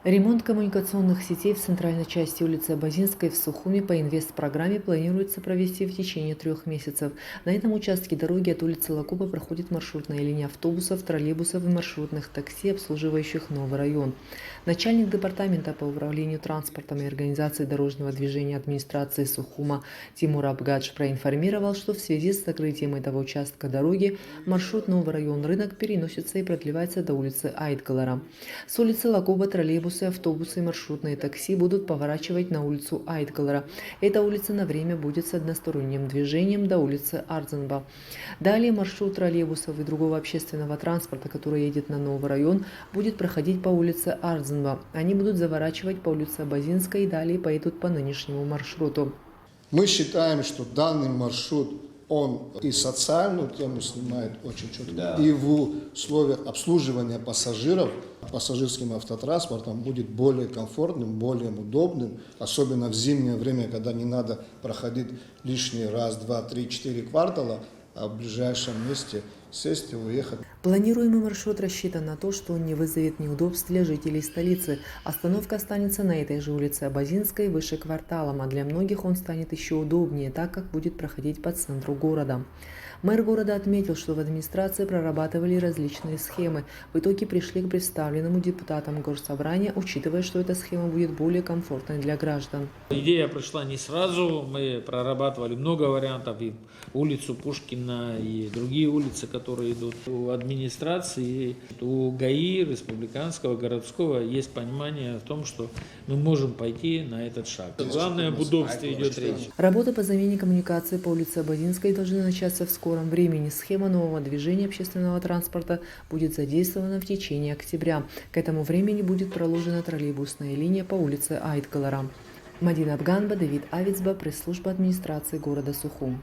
Ремонт коммуникационных сетей в центральной части улицы Абазинской в Сухуми по инвестпрограмме планируется провести в течение 3 месяцев. На этом участке дороги от улицы Лакоба проходит маршрутная линия автобусов, троллейбусов и маршрутных такси, обслуживающих новый район. Начальник департамента по управлению транспортом и организации дорожного движения администрации Сухума Тимур Абгадж проинформировал, что в связи с закрытием этого участка дороги маршрут новый район Рынок переносится и продлевается до улицы Айтгалара. С улицы Лакоба троллейбусы, автобусы и маршрутные такси будут поворачивать на улицу Айтгалара. Эта улица на время будет с односторонним движением до улицы Ардзенба. Далее маршрут троллейбусов и другого общественного транспорта, который едет на новый район, будет проходить по улице Ардзенба. Они будут заворачивать по улице Абазинской и далее поедут по нынешнему маршруту. Мы считаем, что данный маршрут он и социальную тему снимает очень четко, да. И в условиях обслуживания пассажиров пассажирским автотранспортом будет более комфортным, более удобным, особенно в зимнее время, когда не надо проходить лишний раз, два, три, 4 квартала, а в ближайшем месте сесть и уехать. Планируемый маршрут рассчитан на то, что он не вызовет неудобств для жителей столицы. Остановка останется на этой же улице Абазинской, выше кварталом, а для многих он станет еще удобнее, так как будет проходить по центру города. Мэр города отметил, что в администрации прорабатывали различные схемы. В итоге пришли к представленному депутатам Горсобрания, учитывая, что эта схема будет более комфортной для граждан. Идея пришла не сразу, мы прорабатывали много вариантов, и улицу Пушкина, и другие улицы, которые идут. У администрации, у ГАИ, республиканского, городского есть понимание в том, что мы можем пойти на этот шаг. Главное, об удобстве идет речь. Работа по замене коммуникации по улице Абазинской должны начаться в скором времени. Схема нового движения общественного транспорта будет задействована в течение октября. К этому времени будет проложена троллейбусная линия по улице Айтгалара. Мадина Абганба, Давид Авицба, пресс-служба администрации города Сухум.